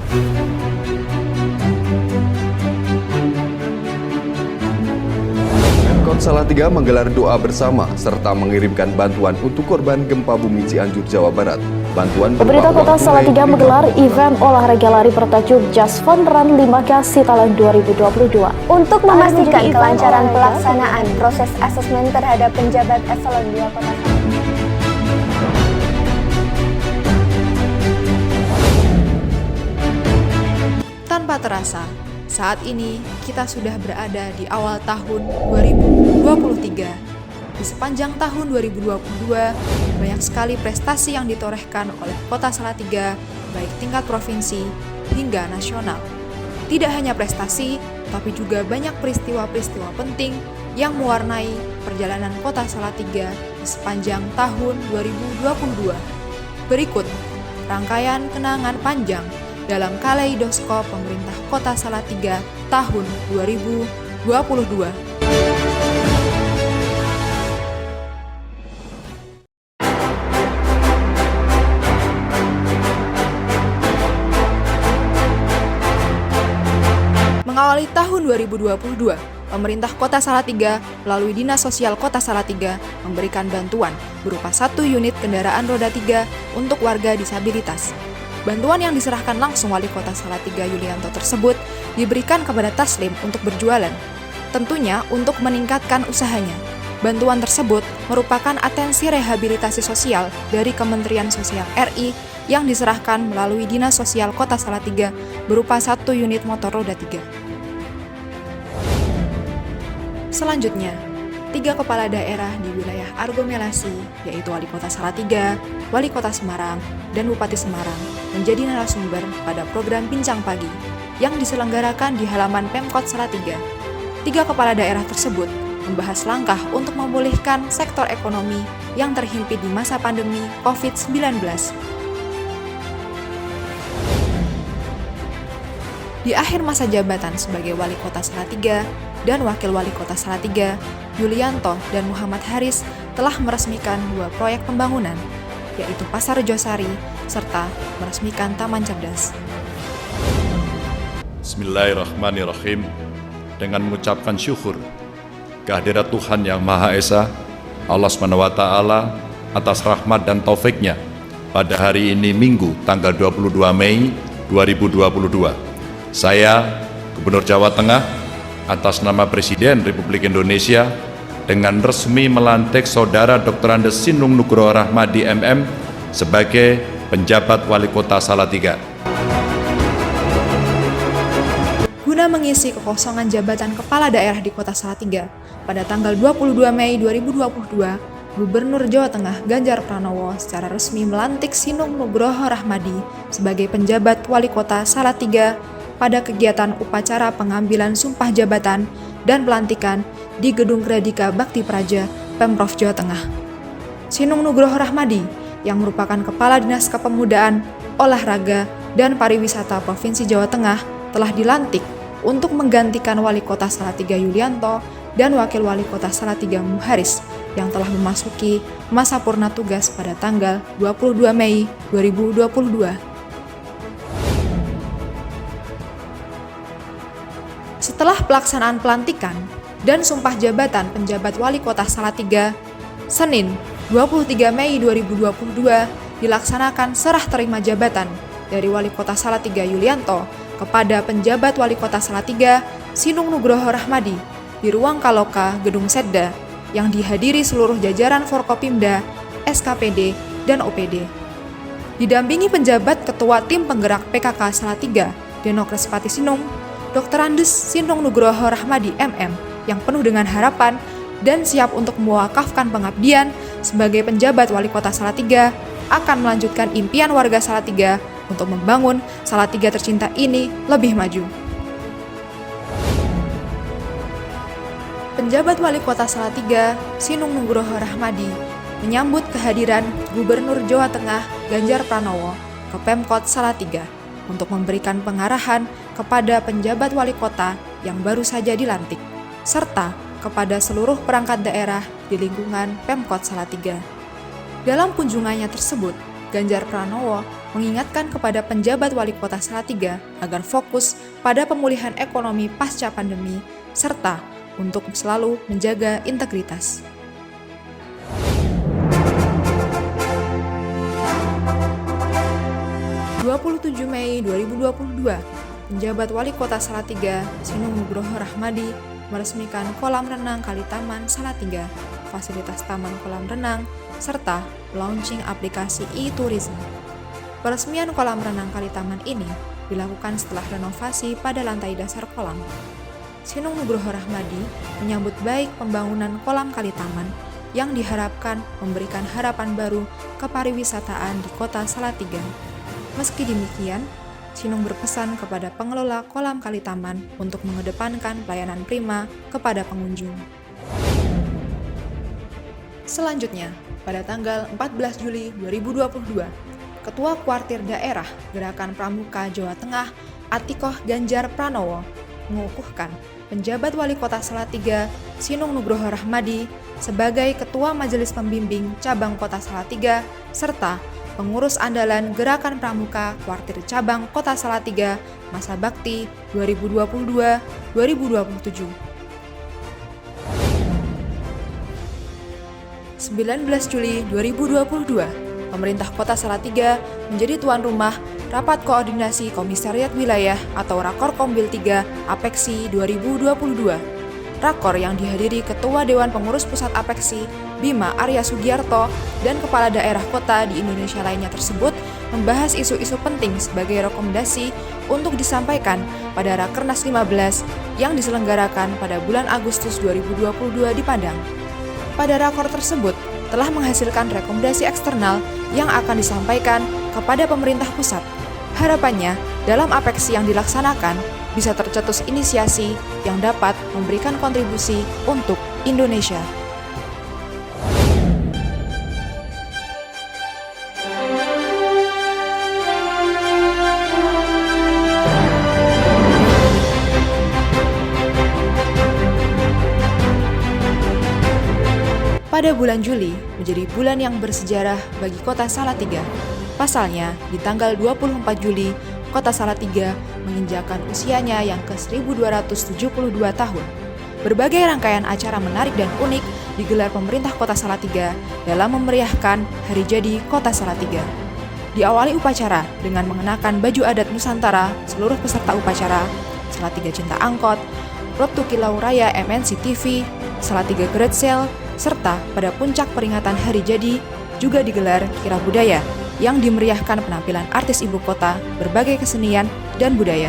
Pemkot Salatiga menggelar doa bersama serta mengirimkan bantuan untuk korban gempa bumi Cianjur, Jawa Barat. Bantuan Pemerintah Kota Salatiga menggelar event olahraga lari bertajuk Just Fun Run 5K Sitalang 2022. Untuk memastikan kelancaran pelaksanaan proses asesmen terhadap penjabat eselon 2 Kota Salatiga. Tanpa terasa, saat ini kita sudah berada di awal tahun 2023. Di sepanjang tahun 2022, banyak sekali prestasi yang ditorehkan oleh Kota Salatiga, baik tingkat provinsi hingga nasional. Tidak hanya prestasi, tapi juga banyak peristiwa-peristiwa penting yang mewarnai perjalanan Kota Salatiga di sepanjang tahun 2022. Berikut rangkaian kenangan panjang dalam kaleidoskop pemerintah Kota Salatiga tahun 2022. Mengawali tahun 2022, pemerintah Kota Salatiga melalui Dinas Sosial Kota Salatiga memberikan bantuan berupa 1 unit kendaraan roda 3 untuk warga disabilitas. Bantuan yang diserahkan langsung Wali Kota Salatiga Yulianto tersebut diberikan kepada Taslim untuk berjualan, tentunya untuk meningkatkan usahanya. Bantuan tersebut merupakan atensi rehabilitasi sosial dari Kementerian Sosial RI yang diserahkan melalui Dinas Sosial Kota Salatiga berupa 1 unit motor roda 3. Selanjutnya, 3 kepala daerah di wilayah aglomerasi, yaitu Wali Kota Salatiga, Wali Kota Semarang, dan Bupati Semarang, menjadi narasumber pada program Bincang Pagi yang diselenggarakan di halaman Pemkot Salatiga. 3 kepala daerah tersebut membahas langkah untuk memulihkan sektor ekonomi yang terhimpit di masa pandemi COVID-19. Di akhir masa jabatan sebagai Wali Kota Salatiga dan Wakil Wali Kota Salatiga, Yulianto dan Muhammad Haris telah meresmikan 2 proyek pembangunan, yaitu Pasar Rejosari serta meresmikan Taman Cerdas. Bismillahirrahmanirrahim. Dengan mengucapkan syukur kehadirat Tuhan Yang Maha Esa, Allah SWT, atas rahmat dan taufiknya pada hari ini Minggu tanggal 22 Mei 2022. Saya, Gubernur Jawa Tengah, atas nama Presiden Republik Indonesia, dengan resmi melantik Saudara Dr. Andes Sinung Nugroho Rahmadi MM sebagai penjabat Wali Kota Salatiga. Guna mengisi kekosongan jabatan kepala daerah di Kota Salatiga, pada tanggal 22 Mei 2022, Gubernur Jawa Tengah Ganjar Pranowo secara resmi melantik Sinung Nugroho Rahmadi sebagai penjabat Wali Kota Salatiga pada kegiatan upacara pengambilan sumpah jabatan dan pelantikan di Gedung Gradika Bakti Praja, Pemprov Jawa Tengah. Sinung Nugroho Rahmadi, yang merupakan Kepala Dinas Kepemudaan, Olahraga, dan Pariwisata Provinsi Jawa Tengah, telah dilantik untuk menggantikan Wali Kota Salatiga Yulianto dan Wakil Wali Kota Salatiga Muharis yang telah memasuki masa purna tugas pada tanggal 22 Mei 2022. Setelah pelaksanaan pelantikan dan sumpah jabatan penjabat Wali Kota Salatiga, Senin 23 Mei 2022 dilaksanakan serah terima jabatan dari Wali Kota Salatiga Yulianto kepada penjabat Wali Kota Salatiga Sinung Nugroho Rahmadi di Ruang Kaloka Gedung Setda yang dihadiri seluruh jajaran Forkopimda, SKPD, dan OPD. Didampingi penjabat Ketua Tim Penggerak PKK Salatiga, Denokres Pati Sinung, Dr. Andes Sinung Nugroho Rahmadi MM yang penuh dengan harapan dan siap untuk mewakafkan pengabdian sebagai penjabat Wali Kota Salatiga akan melanjutkan impian warga Salatiga untuk membangun Salatiga tercinta ini lebih maju. Penjabat Wali Kota Salatiga, Sinung Nugroho Rahmadi, menyambut kehadiran Gubernur Jawa Tengah Ganjar Pranowo ke Pemkot Salatiga untuk memberikan pengarahan kepada penjabat wali kota yang baru saja dilantik, serta kepada seluruh perangkat daerah di lingkungan Pemkot Salatiga. Dalam kunjungannya tersebut, Ganjar Pranowo mengingatkan kepada penjabat wali kota Salatiga agar fokus pada pemulihan ekonomi pasca pandemi serta untuk selalu menjaga integritas. (27 Mei 2022), penjabat wali kota Salatiga, Sinung Nugroho Rahmadi, meresmikan kolam renang Kali Taman Salatiga, fasilitas taman kolam renang, serta launching aplikasi e-tourism. Peresmian kolam renang Kali Taman ini dilakukan setelah renovasi pada lantai dasar kolam. Sinung Nugroho Rahmadi menyambut baik pembangunan kolam Kali Taman yang diharapkan memberikan harapan baru ke pariwisataan di kota Salatiga. Meski demikian, Sinung berpesan kepada pengelola kolam Kali Taman untuk mengedepankan pelayanan prima kepada pengunjung. Selanjutnya, pada tanggal 14 Juli 2022, Ketua Kuartir Daerah Gerakan Pramuka Jawa Tengah Atikoh Ganjar Pranowo mengukuhkan penjabat wali kota Salatiga, Sinung Nugroho Rahmadi, sebagai Ketua Majelis Pembimbing Cabang Kota Salatiga, serta pengurus andalan Gerakan Pramuka Kuartir Cabang Kota Salatiga masa bakti 2022-2027. 19 Juli 2022, pemerintah Kota Salatiga menjadi tuan rumah Rapat Koordinasi Komisariat Wilayah atau Rakor Kombil 3 Apeksi 2022. Rakor yang dihadiri Ketua Dewan Pengurus Pusat Apeksi Bima Arya Sugiarto dan kepala daerah kota di Indonesia lainnya tersebut membahas isu-isu penting sebagai rekomendasi untuk disampaikan pada Rakernas 15 yang diselenggarakan pada bulan Agustus 2022 di Padang. Pada rakor tersebut telah menghasilkan rekomendasi eksternal yang akan disampaikan kepada pemerintah pusat. Harapannya, dalam apeksi yang dilaksanakan bisa tercetus inisiasi yang dapat memberikan kontribusi untuk Indonesia. Pada bulan Juli menjadi bulan yang bersejarah bagi kota Salatiga. Pasalnya, di tanggal 24 Juli, kota Salatiga menginjakan usianya yang ke-1272 tahun. Berbagai rangkaian acara menarik dan unik digelar pemerintah kota Salatiga dalam memeriahkan Hari Jadi Kota Salatiga. Diawali upacara dengan mengenakan baju adat Nusantara seluruh peserta upacara, Salatiga Cinta Angkot, Road to Kilau Raya MNC TV, Salatiga Great Sale, serta pada puncak peringatan Hari Jadi juga digelar Kirab Budaya yang dimeriahkan penampilan artis ibu kota, berbagai kesenian, dan budaya.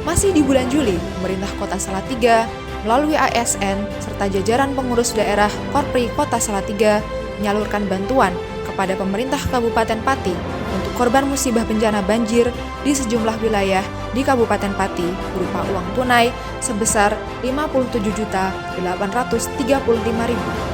Masih di bulan Juli, pemerintah kota Salatiga melalui ASN serta jajaran pengurus daerah Korpri Kota Salatiga menyalurkan bantuan kepada pemerintah Kabupaten Pati untuk korban musibah bencana banjir di sejumlah wilayah di Kabupaten Pati berupa uang tunai sebesar Rp57.835.000.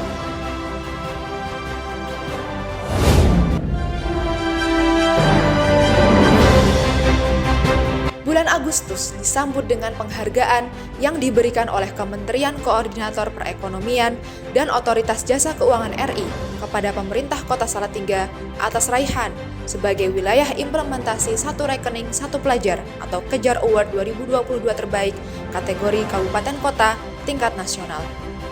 Bulan Agustus disambut dengan penghargaan yang diberikan oleh Kementerian Koordinator Perekonomian dan Otoritas Jasa Keuangan RI kepada pemerintah Kota Salatiga atas raihan sebagai wilayah implementasi satu rekening satu pelajar atau Kejar Award 2022 terbaik kategori Kabupaten Kota tingkat nasional.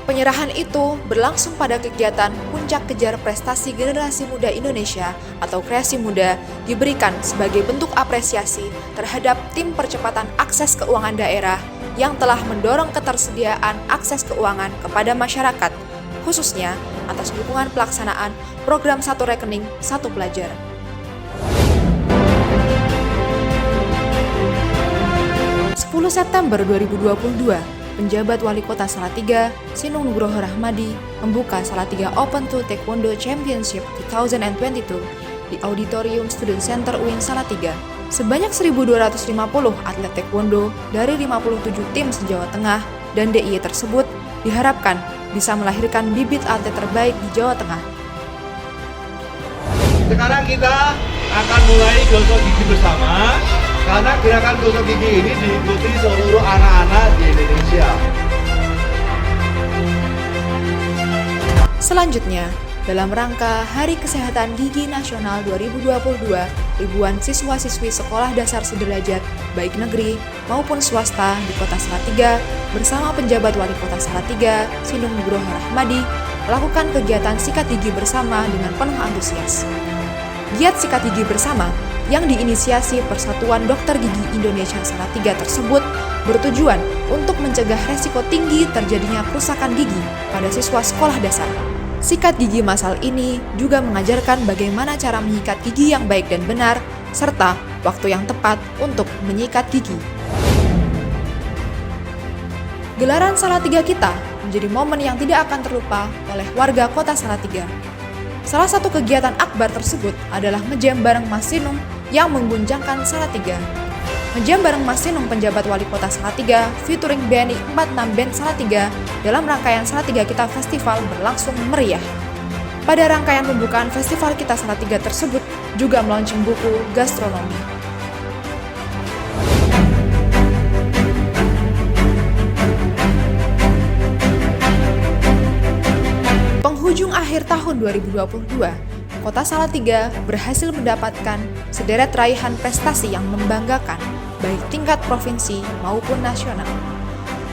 Penyerahan itu berlangsung pada kegiatan Puncak Kejar Prestasi Generasi Muda Indonesia atau Kreasi Muda diberikan sebagai bentuk apresiasi terhadap tim percepatan akses keuangan daerah yang telah mendorong ketersediaan akses keuangan kepada masyarakat, khususnya atas dukungan pelaksanaan program satu rekening satu pelajar. September 2022, penjabat wali kota Salatiga, Sinung Nugroho Rahmadi, membuka Salatiga Open to Taekwondo Championship 2022 di Auditorium Student Center UIN Salatiga. Sebanyak 1.250 atlet taekwondo dari 57 tim se-Jawa Tengah dan DIY tersebut diharapkan bisa melahirkan bibit atlet terbaik di Jawa Tengah. Sekarang kita akan mulai gosok gigi bersama, karena gerakan gosok gigi ini diikuti seluruh anak-anak di Indonesia. Selanjutnya, dalam rangka Hari Kesehatan Gigi Nasional 2022, ribuan siswa-siswi sekolah dasar sederajat, baik negeri maupun swasta di Kota Salatiga bersama penjabat Wali Kota Salatiga, Sinung Nugroho Rahmadi, melakukan kegiatan sikat gigi bersama dengan penuh antusias. Giat sikat gigi bersama yang diinisiasi Persatuan Dokter Gigi Indonesia Salatiga tersebut bertujuan untuk mencegah resiko tinggi terjadinya kerusakan gigi pada siswa sekolah dasar. Sikat gigi massal ini juga mengajarkan bagaimana cara menyikat gigi yang baik dan benar, serta waktu yang tepat untuk menyikat gigi. Gelaran Salatiga Kita menjadi momen yang tidak akan terlupa oleh warga Kota Salatiga. Salah satu kegiatan akbar tersebut adalah ngejam bareng Mas Sinung yang mengguncangkan Salatiga. Ngejam bareng Mas Sinung penjabat Wali Kota Salatiga featuring BNI 46 Band Salatiga dalam rangkaian Salatiga Kita Festival berlangsung meriah. Pada rangkaian pembukaan Festival Kita Salatiga tersebut juga melaunching buku gastronomi. Penghujung akhir tahun 2022, Kota Salatiga berhasil mendapatkan sederet raihan prestasi yang membanggakan, baik tingkat provinsi maupun nasional.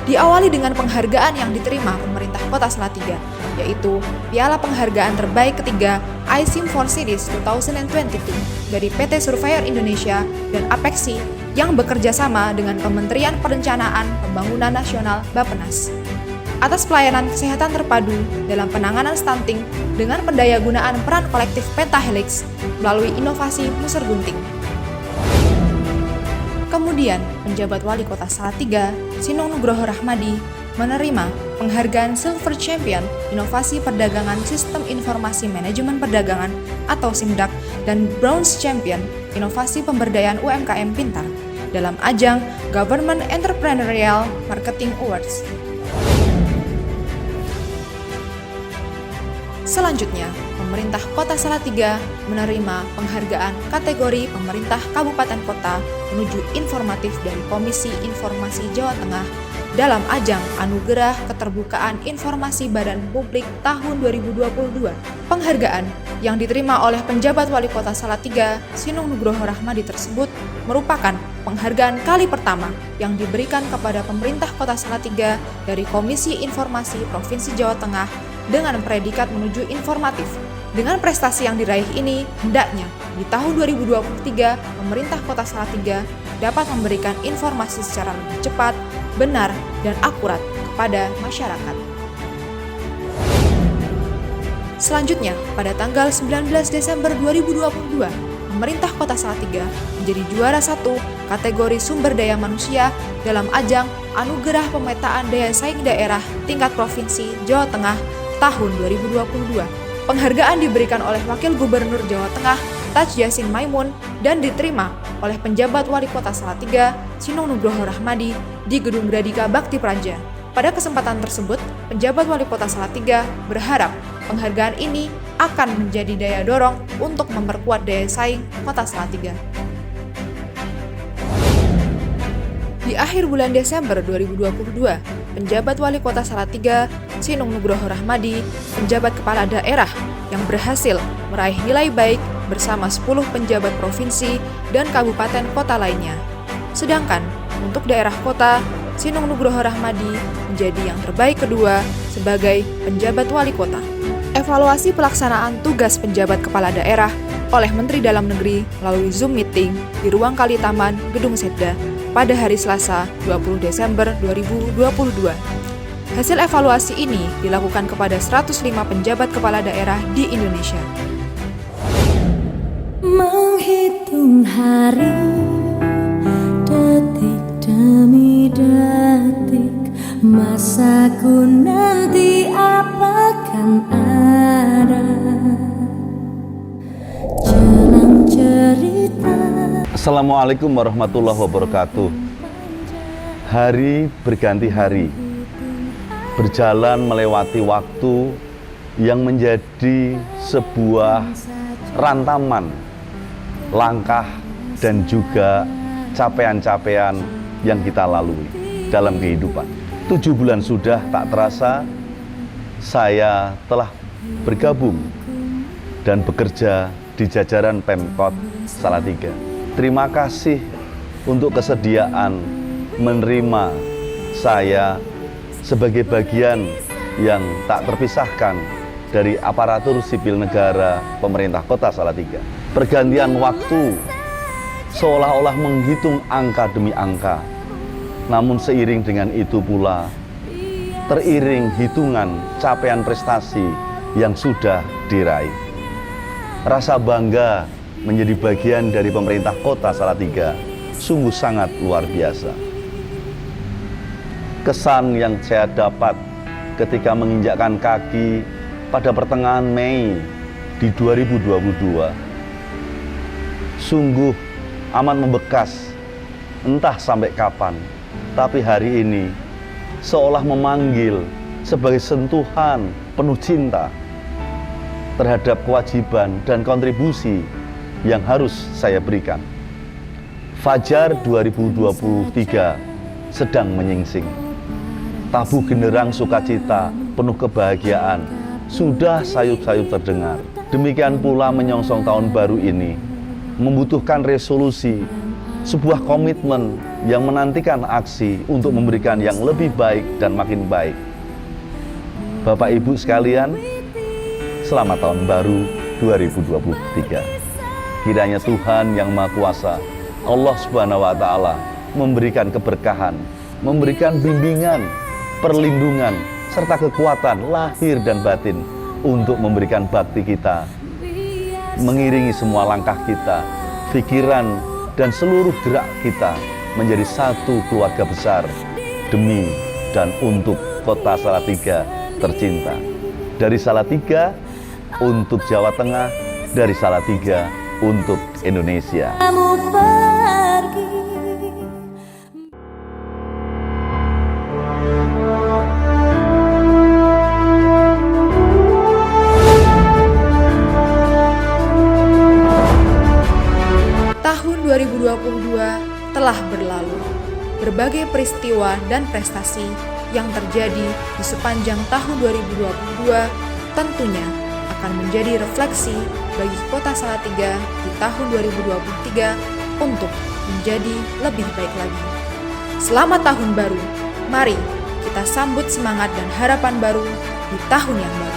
Diawali dengan penghargaan yang diterima pemerintah Kota Salatiga, yaitu Piala Penghargaan Terbaik ketiga iSIM for Cities 2022 dari PT Surveyor Indonesia dan Apexi yang bekerja sama dengan Kementerian Perencanaan Pembangunan Nasional Bappenas. Atas pelayanan kesehatan terpadu dalam penanganan stunting dengan pendayagunaan peran kolektif Pentahelix melalui inovasi pusar gunting. Kemudian, penjabat Wali Kota Salatiga, Sinung Nugroho Rahmadi, menerima penghargaan Silver Champion Inovasi Perdagangan Sistem Informasi Manajemen Perdagangan atau SIMDAK dan Bronze Champion Inovasi Pemberdayaan UMKM Pintar dalam ajang Government Entrepreneurial Marketing Awards. Selanjutnya, pemerintah Kota Salatiga menerima penghargaan kategori pemerintah Kabupaten Kota menuju informatif dari Komisi Informasi Jawa Tengah dalam ajang Anugerah Keterbukaan Informasi Badan Publik tahun 2022. Penghargaan yang diterima oleh penjabat Wali Kota Salatiga, Sinung Nugroho Rahmadi tersebut merupakan penghargaan kali pertama yang diberikan kepada pemerintah Kota Salatiga dari Komisi Informasi Provinsi Jawa Tengah dengan predikat menuju informatif. Dengan prestasi yang diraih ini, hendaknya di tahun 2023 pemerintah Kota Salatiga dapat memberikan informasi secara lebih cepat, benar, dan akurat kepada masyarakat. Selanjutnya, pada tanggal 19 Desember 2022, pemerintah Kota Salatiga menjadi juara 1 kategori sumber daya manusia dalam ajang Anugerah Pemetaan Daya Saing Daerah tingkat Provinsi Jawa Tengah tahun 2022. Penghargaan diberikan oleh Wakil Gubernur Jawa Tengah, Taj Yassin Maimun, dan diterima oleh penjabat Wali Kota Salatiga, Sinung Nugroho Rahmadi, di Gedung Gradika Bakti Praja. Pada kesempatan tersebut, penjabat Wali Kota Salatiga berharap penghargaan ini akan menjadi daya dorong untuk memperkuat daya saing Kota Salatiga. Di akhir bulan Desember 2022, penjabat Wali Kota Salatiga, Sinung Nugroho Rahmadi, penjabat kepala daerah yang berhasil meraih nilai baik bersama 10 penjabat provinsi dan kabupaten kota lainnya. Sedangkan untuk daerah kota, Sinung Nugroho Rahmadi menjadi yang terbaik kedua sebagai penjabat wali kota. Evaluasi pelaksanaan tugas penjabat kepala daerah oleh Menteri Dalam Negeri melalui Zoom meeting di Ruang Kali Taman, Gedung Setda pada hari Selasa 20 Desember 2022. Hasil evaluasi ini dilakukan kepada 105 penjabat kepala daerah di Indonesia. Menghitung hari, detik demi detik, masaku nanti apakan ada, jalan cerita. Assalamualaikum warahmatullahi wabarakatuh. Hari berganti hari, berjalan melewati waktu yang menjadi sebuah rantaman langkah dan juga capaian-capaian yang kita lalui dalam kehidupan. 7 bulan sudah tak terasa saya telah bergabung dan bekerja di jajaran Pemkot Salatiga. Terima kasih untuk kesediaan menerima saya sebagai bagian yang tak terpisahkan dari aparatur sipil negara pemerintah Kota Salatiga. Pergantian waktu seolah-olah menghitung angka demi angka, namun seiring dengan itu pula teriring hitungan capaian prestasi yang sudah diraih. Rasa bangga menjadi bagian dari pemerintah Kota Salatiga sungguh sangat luar biasa. Kesan yang saya dapat ketika menginjakkan kaki pada pertengahan Mei di 2022 sungguh amat membekas, entah sampai kapan, tapi hari ini seolah memanggil sebagai sentuhan penuh cinta terhadap kewajiban dan kontribusi yang harus saya berikan. Fajar 2023 sedang menyingsing. Tabuh genderang sukacita penuh kebahagiaan sudah sayup-sayup terdengar. Demikian pula menyongsong tahun baru ini membutuhkan resolusi, sebuah komitmen yang menantikan aksi untuk memberikan yang lebih baik dan makin baik. Bapak Ibu sekalian, selamat tahun baru 2023. Kiranya Tuhan yang Maha Kuasa, Allah Subhanahu wa Ta'ala, memberikan keberkahan, memberikan bimbingan, perlindungan, serta kekuatan lahir dan batin untuk memberikan bakti kita, mengiringi semua langkah kita, pikiran, dan seluruh gerak kita menjadi satu keluarga besar demi dan untuk Kota Salatiga tercinta. Dari Salatiga untuk Jawa Tengah, dari Salatiga untuk Indonesia. Kamu pergi. Tahun 2022 telah berlalu. Berbagai peristiwa dan prestasi yang terjadi di sepanjang tahun 2022 tentunya akan menjadi refleksi bagi Kota Salatiga di tahun 2023 untuk menjadi lebih baik lagi. Selamat tahun baru. Mari kita sambut semangat dan harapan baru di tahun yang baru.